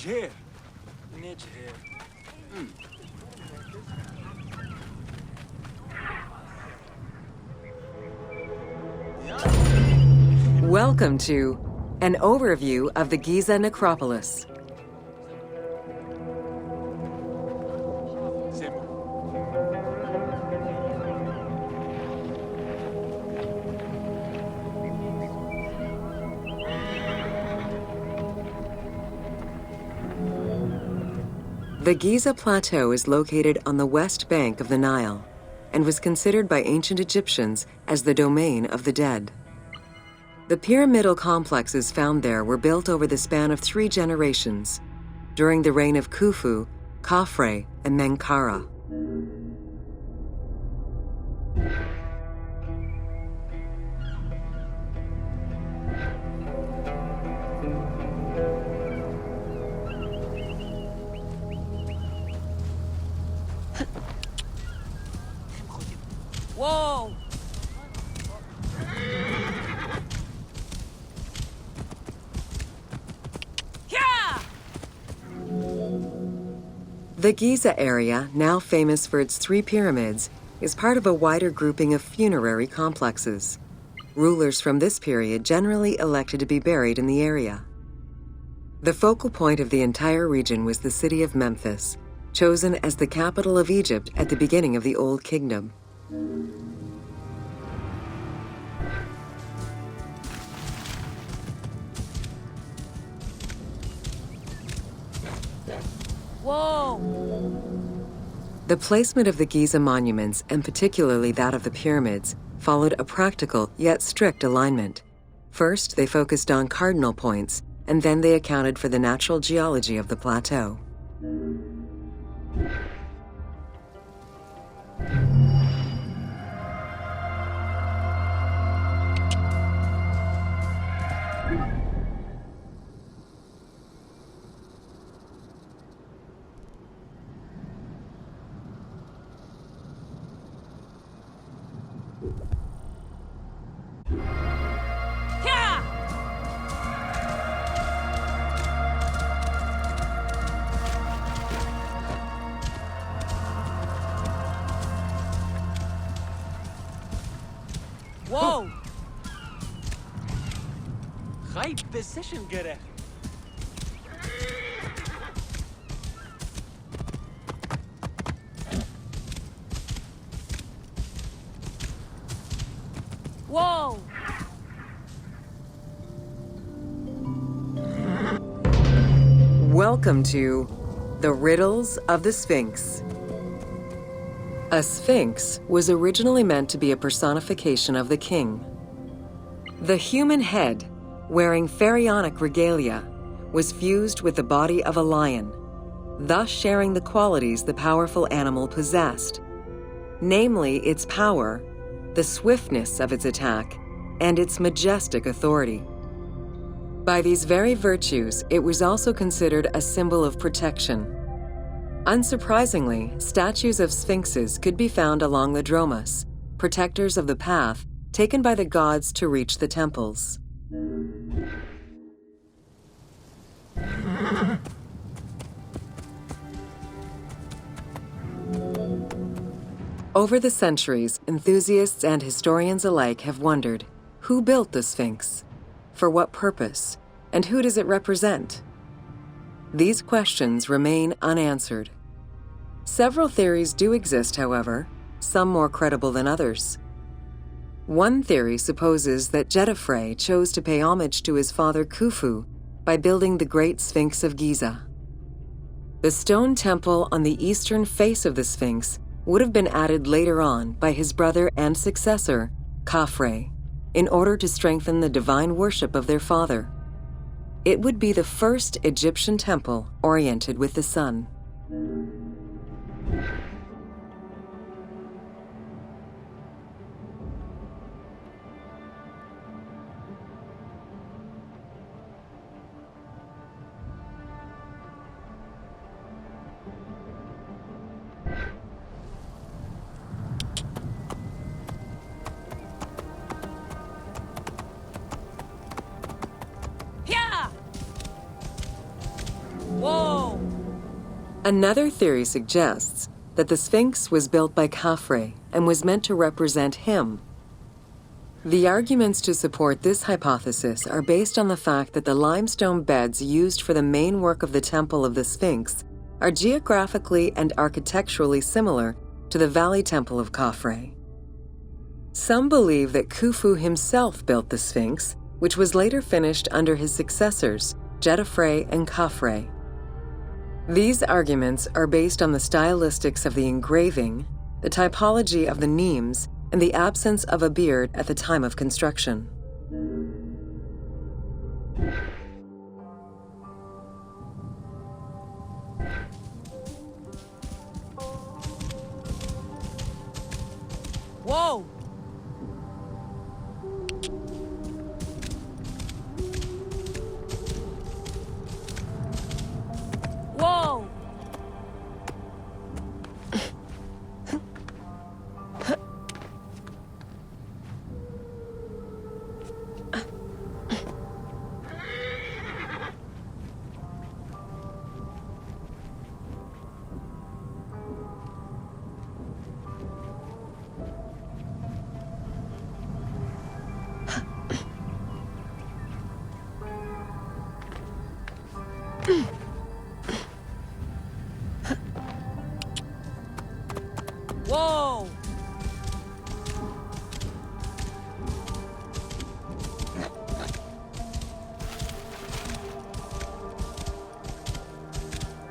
here. Nidge here. Welcome to an overview of the Giza necropolis. The Giza Plateau is located on the west bank of the Nile and was considered by ancient Egyptians as the domain of the dead. The pyramidal complexes found there were built over the span of 3 generations, during the reign of Khufu, Khafre, and Menkaure. Whoa! Yeah! The Giza area, now famous for its 3 pyramids, is part of a wider grouping of funerary complexes. Rulers from this period generally elected to be buried in the area. The focal point of the entire region was the city of Memphis, chosen as the capital of Egypt at the beginning of the Old Kingdom. Whoa! The placement of the Giza monuments, and particularly that of the pyramids, followed a practical yet strict alignment. First, they focused on cardinal points, and then they accounted for the natural geology of the plateau. Yeah! Whoa! Right position gerecht. Whoa! Welcome to the Riddles of the Sphinx. A sphinx was originally meant to be a personification of the king. The human head, wearing pharaonic regalia, was fused with the body of a lion, thus sharing the qualities the powerful animal possessed, namely its power, the swiftness of its attack, and its majestic authority. By these very virtues, it was also considered a symbol of protection. Unsurprisingly, statues of sphinxes could be found along the dromas, protectors of the path taken by the gods to reach the temples. Over the centuries, enthusiasts and historians alike have wondered, who built the Sphinx? For what purpose? And who does it represent? These questions remain unanswered. Several theories do exist, however, some more credible than others. One theory supposes that Jetafre chose to pay homage to his father Khufu by building the Great Sphinx of Giza. The stone temple on the eastern face of the Sphinx would have been added later on by his brother and successor, Khafre, in order to strengthen the divine worship of their father. It would be the first Egyptian temple oriented with the sun. Whoa! Another theory suggests that the Sphinx was built by Khafre and was meant to represent him. The arguments to support this hypothesis are based on the fact that the limestone beds used for the main work of the Temple of the Sphinx are geographically and architecturally similar to the Valley Temple of Khafre. Some believe that Khufu himself built the Sphinx, which was later finished under his successors, Jetafre and Khafre. These arguments are based on the stylistics of the engraving, the typology of the nemes, and the absence of a beard at the time of construction. Whoa! Whoa! Whoa!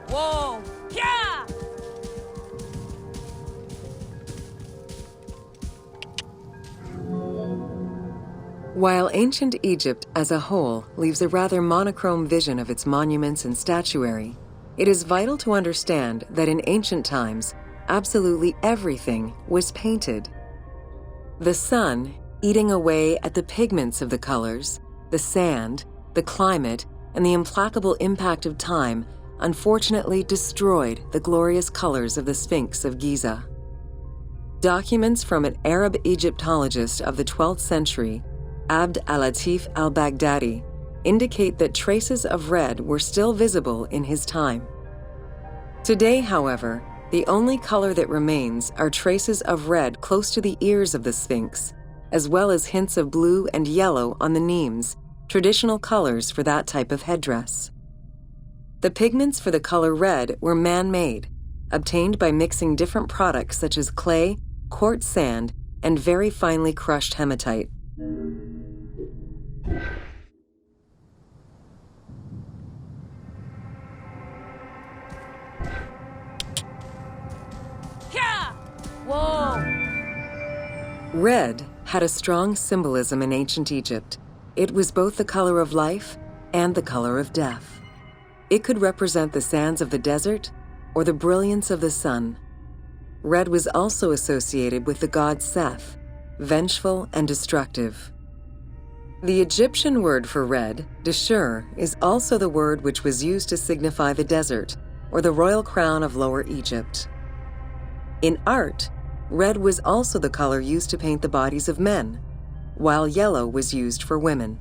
Whoa! Yeah! While ancient Egypt as a whole leaves a rather monochrome vision of its monuments and statuary, it is vital to understand that in ancient times, absolutely everything was painted. The sun, eating away at the pigments of the colors, the sand, the climate, and the implacable impact of time, unfortunately destroyed the glorious colors of the Sphinx of Giza. Documents from an Arab Egyptologist of the 12th century, Abd al-Latif al-Baghdadi, indicate that traces of red were still visible in his time. Today, however, the only color that remains are traces of red close to the ears of the Sphinx, as well as hints of blue and yellow on the nemes, traditional colors for that type of headdress. The pigments for the color red were man-made, obtained by mixing different products such as clay, quartz sand, and very finely crushed hematite. Yeah! Whoa! Red had a strong symbolism in ancient Egypt. It was both the color of life and the color of death. It could represent the sands of the desert or the brilliance of the sun. Red was also associated with the god Seth, vengeful and destructive. The Egyptian word for red, deshur, is also the word which was used to signify the desert, or the royal crown of Lower Egypt. In art, red was also the color used to paint the bodies of men, while yellow was used for women.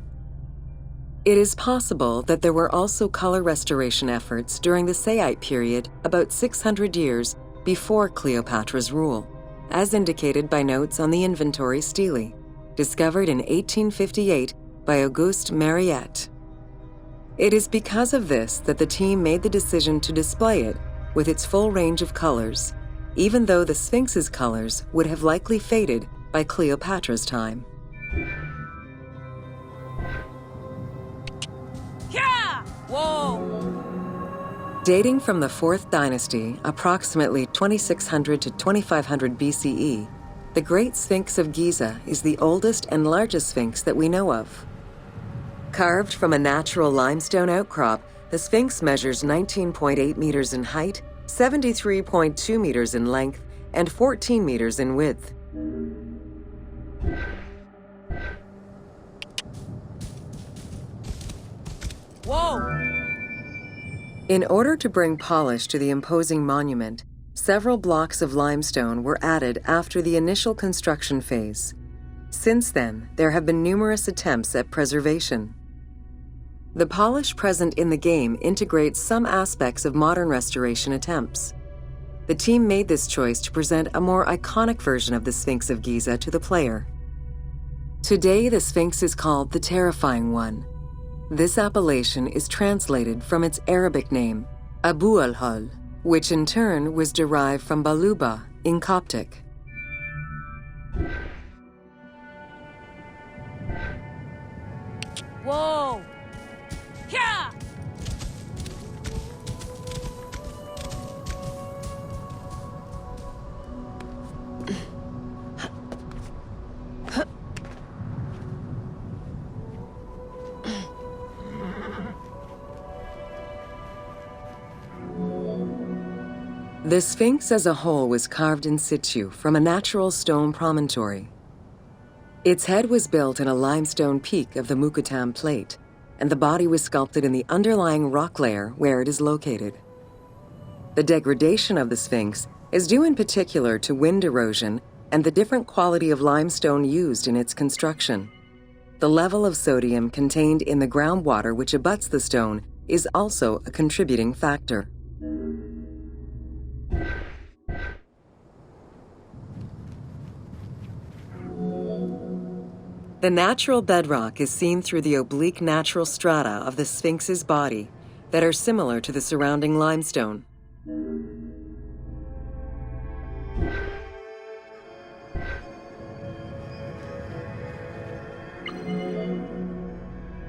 It is possible that there were also color restoration efforts during the Saite period about 600 years before Cleopatra's rule, as indicated by notes on the inventory stele, discovered in 1858 by Auguste Mariette. It is because of this that the team made the decision to display it with its full range of colors, even though the Sphinx's colors would have likely faded by Cleopatra's time. Yeah! Whoa! Dating from the 4th dynasty, approximately 2600 to 2500 BCE, the Great Sphinx of Giza is the oldest and largest sphinx that we know of. Carved from a natural limestone outcrop, the Sphinx measures 19.8 meters in height, 73.2 meters in length, and 14 meters in width. Whoa! In order to bring polish to the imposing monument, several blocks of limestone were added after the initial construction phase. Since then, there have been numerous attempts at preservation. The polish present in the game integrates some aspects of modern restoration attempts. The team made this choice to present a more iconic version of the Sphinx of Giza to the player. Today, the Sphinx is called the Terrifying One. This appellation is translated from its Arabic name, Abu al-Hol, which in turn was derived from Baluba in Coptic. Whoa! Yeah! The Sphinx as a whole was carved in situ from a natural stone promontory. Its head was built in a limestone peak of the Mukutam Plate, and the body was sculpted in the underlying rock layer where it is located. The degradation of the Sphinx is due in particular to wind erosion and the different quality of limestone used in its construction. The level of sodium contained in the groundwater which abuts the stone is also a contributing factor. The natural bedrock is seen through the oblique natural strata of the Sphinx's body that are similar to the surrounding limestone.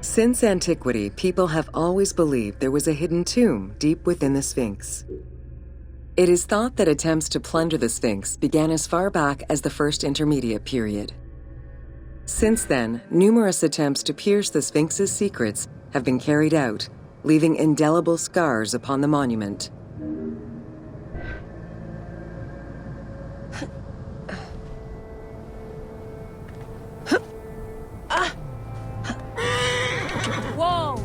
Since antiquity, people have always believed there was a hidden tomb deep within the Sphinx. It is thought that attempts to plunder the Sphinx began as far back as the First Intermediate period. Since then, numerous attempts to pierce the Sphinx's secrets have been carried out, leaving indelible scars upon the monument. Whoa!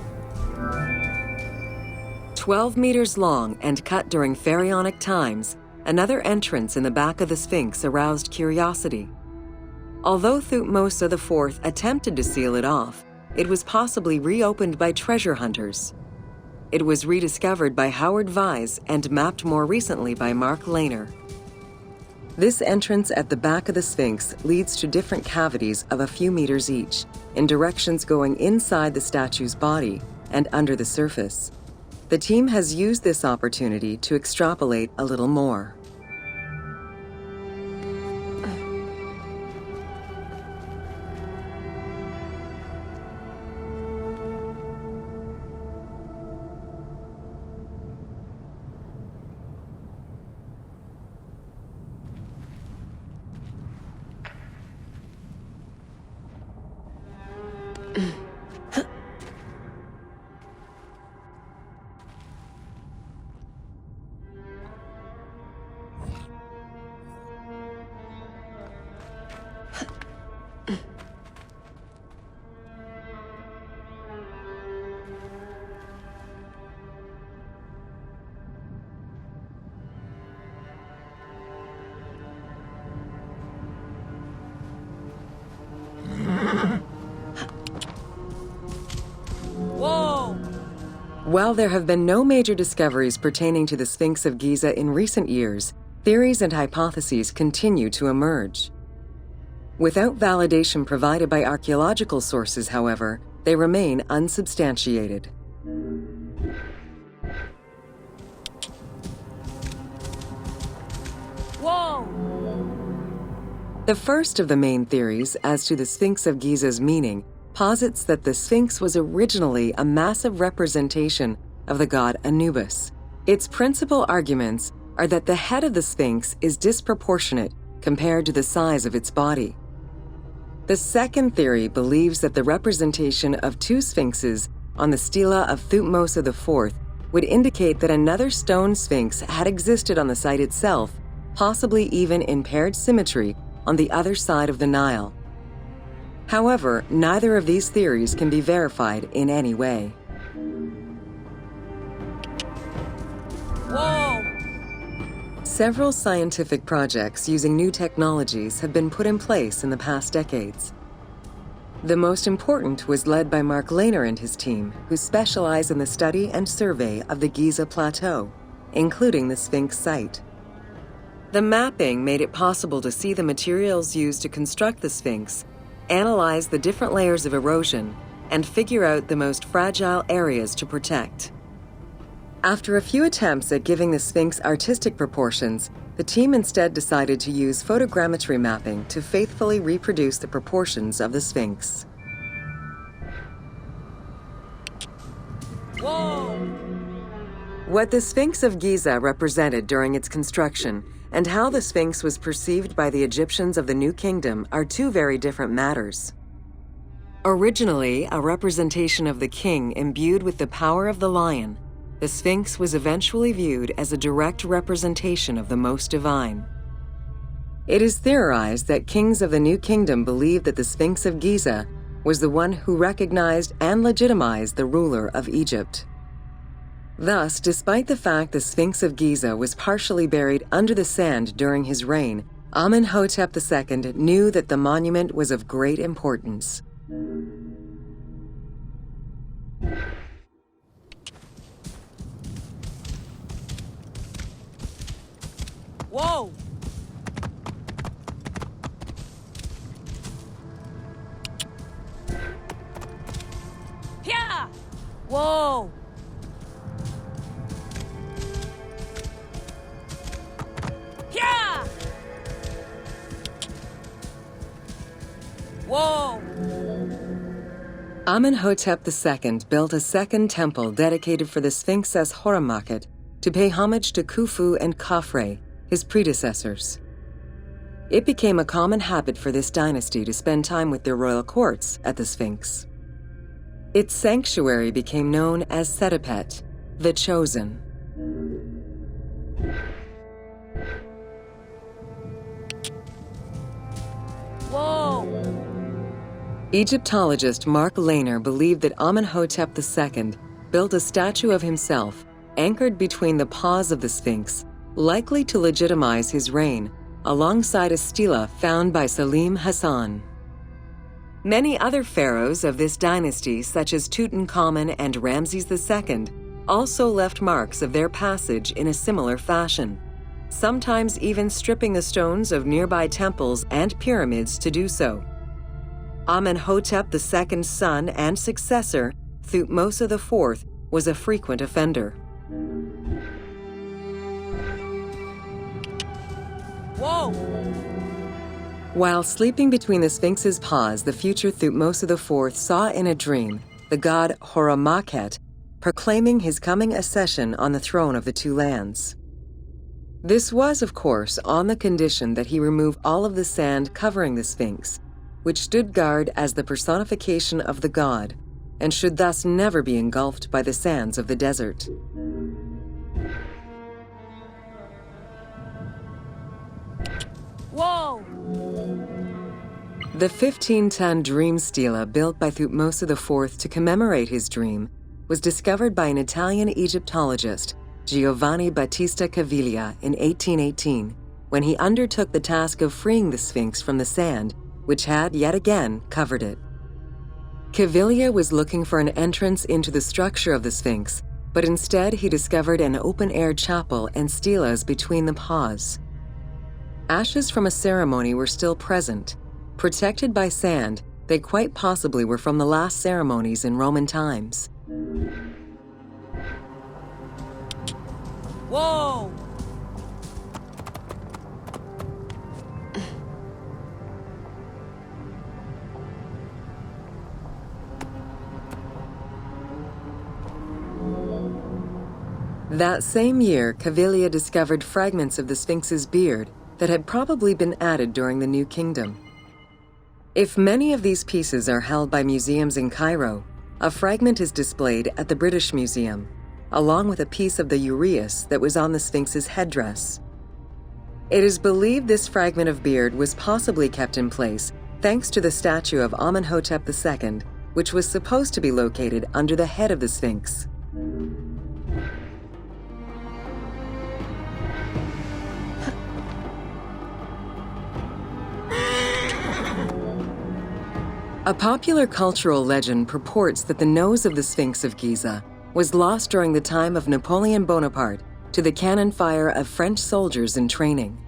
12 meters long and cut during pharaonic times, another entrance in the back of the Sphinx aroused curiosity. Although Thutmose IV attempted to seal it off, it was possibly reopened by treasure hunters. It was rediscovered by Howard Vyse and mapped more recently by Mark Lehner. This entrance at the back of the Sphinx leads to different cavities of a few meters each, in directions going inside the statue's body and under the surface. The team has used this opportunity to extrapolate a little more. Whoa! While there have been no major discoveries pertaining to the Sphinx of Giza in recent years, theories and hypotheses continue to emerge. Without validation provided by archaeological sources, however, they remain unsubstantiated. Whoa! The first of the main theories as to the Sphinx of Giza's meaning posits that the Sphinx was originally a massive representation of the god Anubis. Its principal arguments are that the head of the Sphinx is disproportionate compared to the size of its body. The second theory believes that the representation of two sphinxes on the stela of Thutmose IV would indicate that another stone sphinx had existed on the site itself, possibly even in paired symmetry on the other side of the Nile. However, neither of these theories can be verified in any way. Whoa! Several scientific projects using new technologies have been put in place in the past decades. The most important was led by Mark Lehner and his team, who specialize in the study and survey of the Giza Plateau, including the Sphinx site. The mapping made it possible to see the materials used to construct the Sphinx, analyze the different layers of erosion, and figure out the most fragile areas to protect. After a few attempts at giving the Sphinx artistic proportions, the team instead decided to use photogrammetry mapping to faithfully reproduce the proportions of the Sphinx. Whoa! What the Sphinx of Giza represented during its construction and how the Sphinx was perceived by the Egyptians of the New Kingdom are two very different matters. Originally a representation of the king imbued with the power of the lion, the Sphinx was eventually viewed as a direct representation of the Most Divine. It is theorized that kings of the New Kingdom believed that the Sphinx of Giza was the one who recognized and legitimized the ruler of Egypt. Thus, despite the fact the Sphinx of Giza was partially buried under the sand during his reign, Amenhotep II knew that the monument was of great importance. Whoa! Yeah! Whoa! Yeah! Whoa! Amenhotep II built a second temple dedicated for the Sphinx as Horemakhet to pay homage to Khufu and Khafre, his predecessors. It became a common habit for this dynasty to spend time with their royal courts at the Sphinx. Its sanctuary became known as Setepet, the Chosen. Whoa! Egyptologist Mark Lehner believed that Amenhotep II built a statue of himself anchored between the paws of the Sphinx, likely to legitimize his reign, alongside a stela found by Salim Hassan. Many other pharaohs of this dynasty, such as Tutankhamun and Ramses II, also left marks of their passage in a similar fashion, sometimes even stripping the stones of nearby temples and pyramids to do so. Amenhotep II's son and successor, Thutmose IV, was a frequent offender. Whoa! While sleeping between the Sphinx's paws, the future Thutmose IV saw in a dream the god Horemakhet proclaiming his coming accession on the throne of the two lands. This was, of course, on the condition that he remove all of the sand covering the Sphinx, which stood guard as the personification of the god, and should thus never be engulfed by the sands of the desert. Whoa! The 15-ton dream stela built by Thutmose IV to commemorate his dream was discovered by an Italian Egyptologist, Giovanni Battista Caviglia, in 1818, when he undertook the task of freeing the Sphinx from the sand, which had yet again covered it. Caviglia was looking for an entrance into the structure of the Sphinx, but instead he discovered an open-air chapel and stelas between the paws. Ashes from a ceremony were still present. Protected by sand, they quite possibly were from the last ceremonies in Roman times. Whoa! That same year, Caviglia discovered fragments of the Sphinx's beard that had probably been added during the New Kingdom. If many of these pieces are held by museums in Cairo, a fragment is displayed at the British Museum, along with a piece of the uraeus that was on the Sphinx's headdress. It is believed this fragment of beard was possibly kept in place thanks to the statue of Amenhotep II, which was supposed to be located under the head of the Sphinx. A popular cultural legend purports that the nose of the Sphinx of Giza was lost during the time of Napoleon Bonaparte to the cannon fire of French soldiers in training.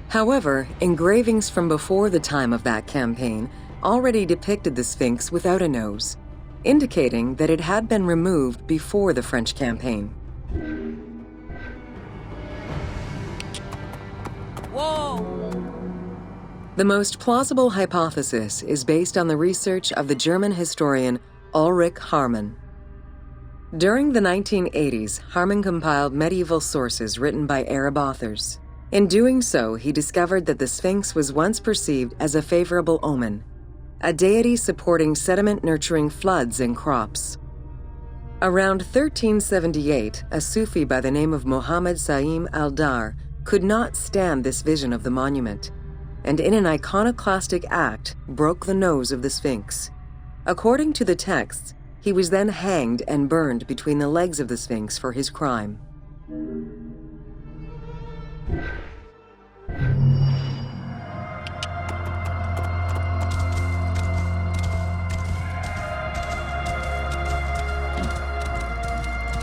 However, engravings from before the time of that campaign already depicted the Sphinx without a nose, indicating that it had been removed before the French campaign. Whoa! The most plausible hypothesis is based on the research of the German historian Ulrich Harman. During the 1980s, Harman compiled medieval sources written by Arab authors. In doing so, he discovered that the Sphinx was once perceived as a favorable omen, a deity supporting sediment-nurturing floods and crops. Around 1378, a Sufi by the name of Muhammad Sa'im al-Dar could not stand this vision of the monument, and in an iconoclastic act, broke the nose of the Sphinx. According to the texts, he was then hanged and burned between the legs of the Sphinx for his crime.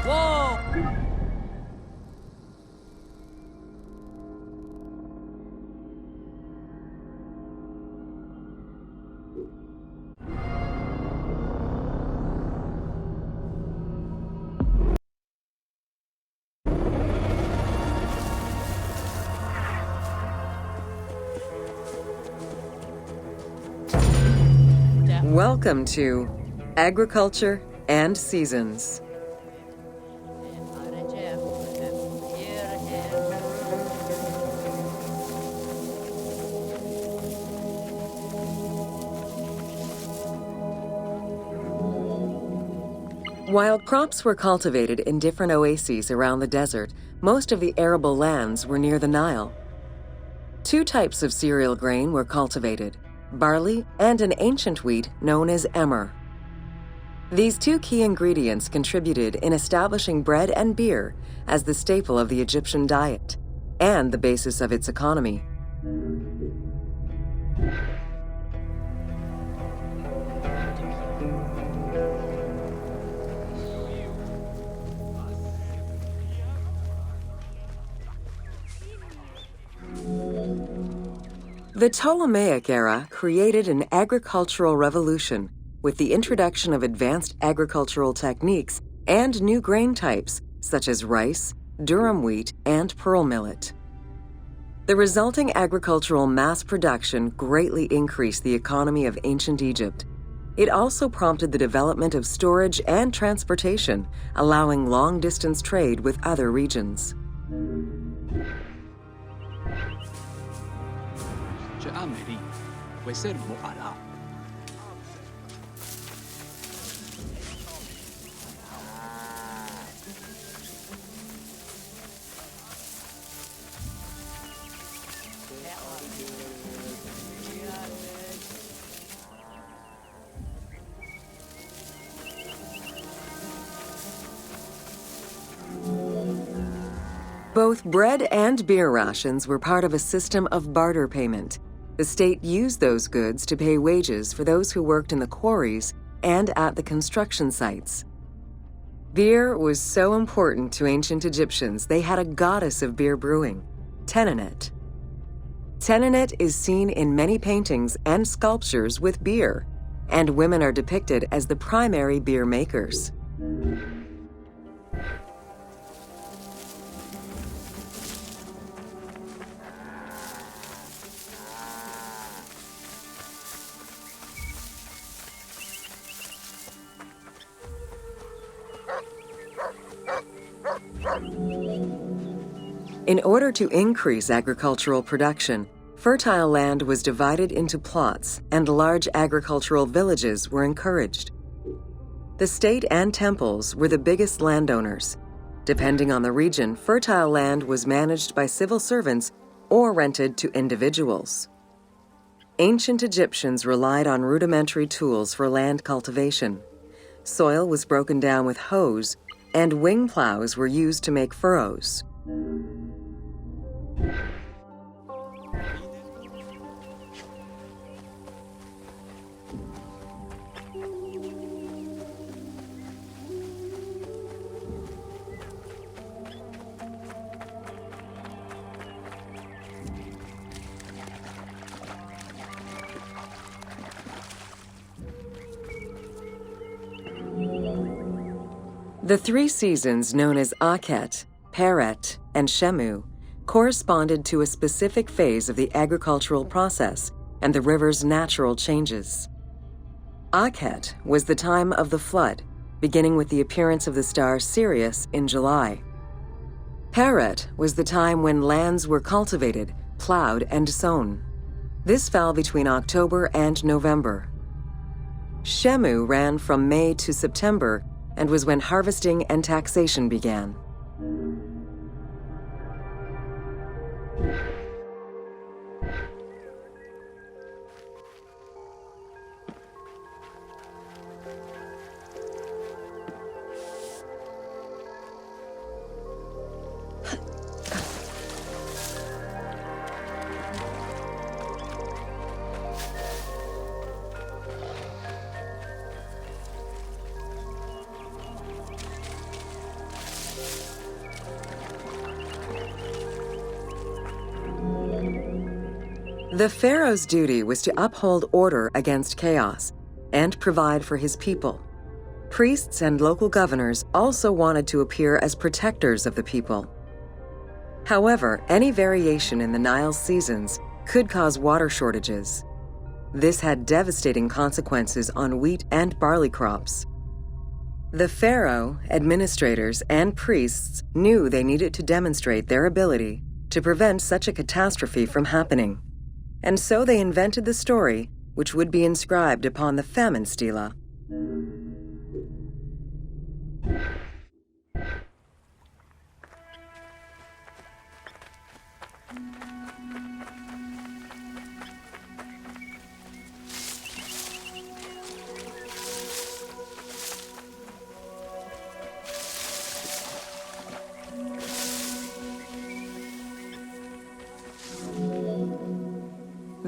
Whoa! Welcome to Agriculture and Seasons. While crops were cultivated in different oases around the desert, most of the arable lands were near the Nile. Two types of cereal grain were cultivated: barley and an ancient wheat known as emmer. These two key ingredients contributed in establishing bread and beer as the staple of the Egyptian diet and the basis of its economy. The Ptolemaic era created an agricultural revolution with the introduction of advanced agricultural techniques and new grain types such as rice, durum wheat, and pearl millet. The resulting agricultural mass production greatly increased the economy of ancient Egypt. It also prompted the development of storage and transportation, allowing long-distance trade with other regions. Both bread and beer rations were part of a system of barter payment. The state used those goods to pay wages for those who worked in the quarries and at the construction sites. Beer was so important to ancient Egyptians, they had a goddess of beer brewing, Tenenet. Tenenet is seen in many paintings and sculptures with beer, and women are depicted as the primary beer makers. In order to increase agricultural production, fertile land was divided into plots and large agricultural villages were encouraged. The state and temples were the biggest landowners. Depending on the region, fertile land was managed by civil servants or rented to individuals. Ancient Egyptians relied on rudimentary tools for land cultivation. Soil was broken down with hoes, and wing plows were used to make furrows. The three seasons known as Akhet, Peret, and Shemu corresponded to a specific phase of the agricultural process and the river's natural changes. Akhet was the time of the flood, beginning with the appearance of the star Sirius in July. Peret was the time when lands were cultivated, plowed, and sown. This fell between October and November. Shemu ran from May to September and was when harvesting and taxation began. The pharaoh's duty was to uphold order against chaos and provide for his people. Priests and local governors also wanted to appear as protectors of the people. However, any variation in the Nile's seasons could cause water shortages. This had devastating consequences on wheat and barley crops. The pharaoh, administrators, and priests knew they needed to demonstrate their ability to prevent such a catastrophe from happening. And so they invented the story, which would be inscribed upon the famine stela.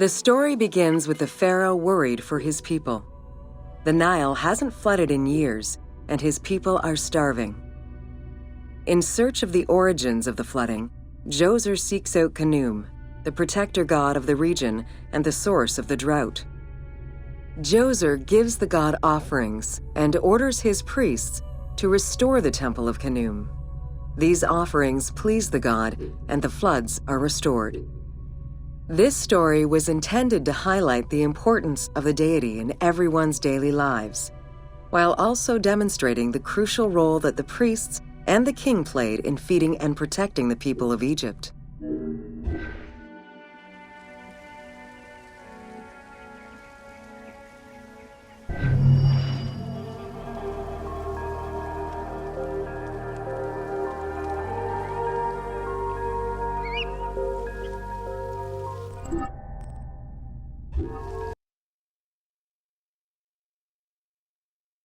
The story begins with the pharaoh worried for his people. The Nile hasn't flooded in years, and his people are starving. In search of the origins of the flooding, Djoser seeks out Khnum, the protector god of the region and the source of the drought. Djoser gives the god offerings and orders his priests to restore the temple of Khnum. These offerings please the god, and the floods are restored. This story was intended to highlight the importance of the deity in everyone's daily lives, while also demonstrating the crucial role that the priests and the king played in feeding and protecting the people of Egypt.